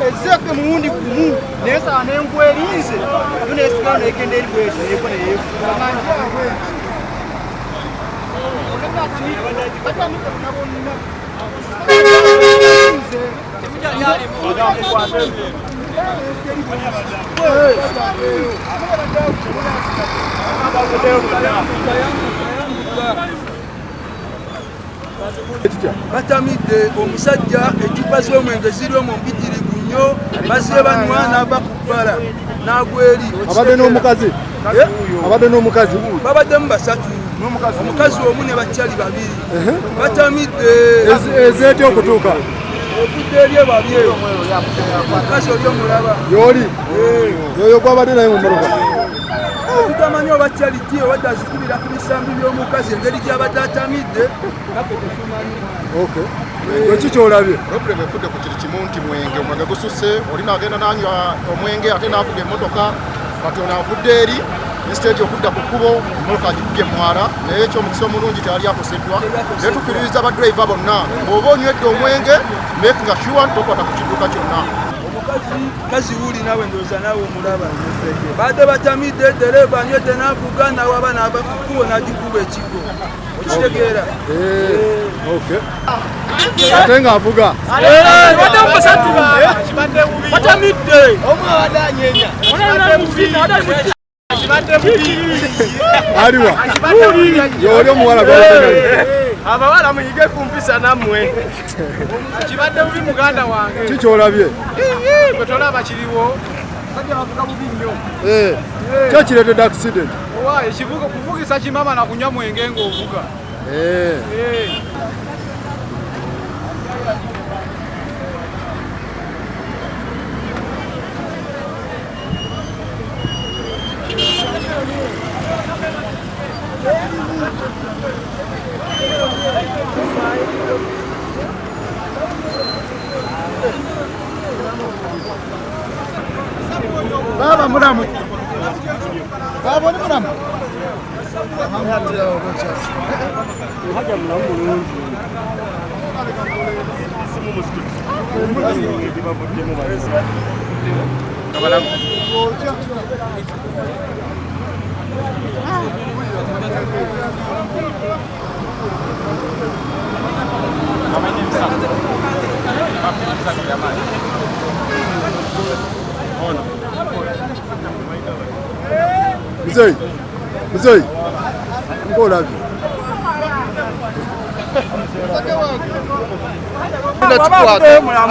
Ezeke mundi kumu nesa nengwelize tunesikana nekendeli bwete yekone yefu batamide omusajja ecupa z'omwenge ziri omu mpitirivu nnyo bazze banywa n'abakubala n'agweri abadde n'omukazi babaddemu basatu omukazi omu ne bakyali babiri batamidde ezeetya okutuuka obudde eri babye omukazi oli omulaba yooli yoyo gwabadde naye mu mmotoka tutamanyi oba kyaliti owadde azikubira ku bisambi by'omukazi engeri gy'abadde atamidde naffe tetumanyi Yoki kyolabye? Problem efudde ku kiri kimu nti mwenge omwenge gususse olina agenda nanywa omwenge ate n'avuga emmotoka kati ono avudde eri instead okudda ku kkubo emmotoka agikubye mwala naye ekyomukisa omulungi teyali akoseddwa naye tukiririza badriver bonna bw'oba onywedde omwenge makinga sure tokwata ku kidduka kyonna kazi wuli nawe ndowooza naawe omulaba badde batamidde dereeva anywedde n'avuga nawaba n'abakubo n'agikuba ekigwo okitegeera ate ng'avuga batamidde aliwa yooli omuwala abawala muyige kumpisa nammwe kibadde bubi muganda wange kikyolabye gwe tolaba kiriwo sajja bavuga bubi nnyo kyakireetedde accident ekivuga kuvugisa kimama na kunywa mwenge ng'ovuga Baba mulamu. Baba ni mulamu. Haja mulamu mulungi. Mzee, ngola vipi?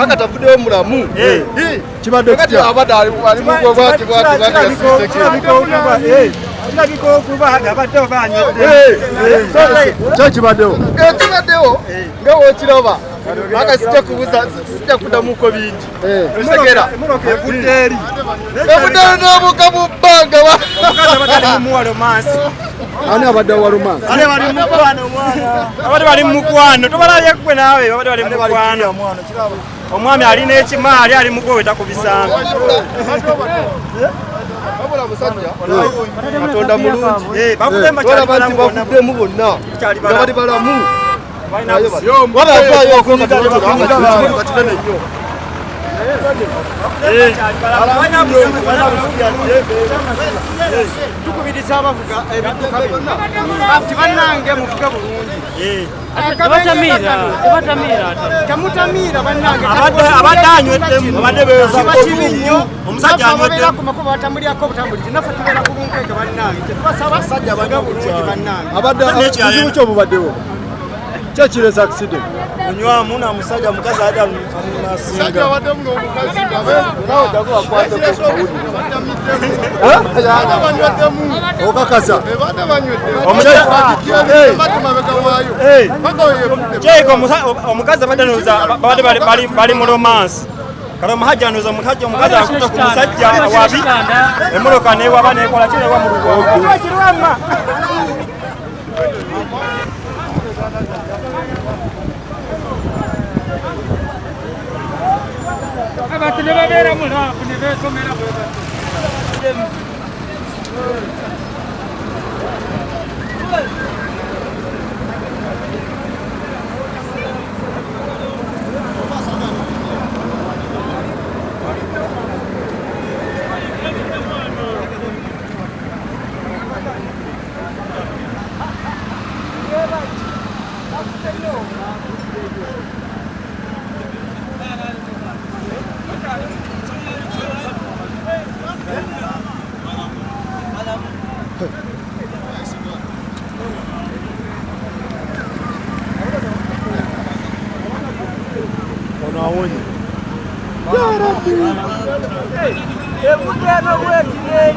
akatavudeyo mulamu Kibadde kitya abadde ali mugwe bwati kibaddewo nga wokiraba aka sijja kuddamuko bingi tegera ebudde n'obuka mu bbanga ani abadde walumansi abadde bali mu mukwano tobalabye gwe naawe abadde bali mu mukwano omwami alina ekimaali ali mugoweta ku bisambi wabula musajja katonda mulungi olaba nti bavuddemu bonna nga bali balamu tukubiriza abavuga ebidduka byonna bannange muvuge bulungi temutamiira bannange abadde anyweddemu abadde beyozakiba kibi nnyo omusajja anyweddemu ku makubo batambulyako obutambulizi naffe tubeera ku bunkeeke bannange tetubasaba basajja baga bulungi bannange abadde kizibu ki obubaddewo kyekireza accident munywamu na musajja mukazi adde sajja waddemu n'omukazi okakasa badde banyweddemu omukazi abadde noza bali mu romansi kale omuhajja noza omukazi akuta ku musajja wabi emmotoka newaba nekola kirewa mu lugo abantu ne babeera mulaafu ne beesomera bwe Unaonye. Ya Rabbi. Hebu jana wewe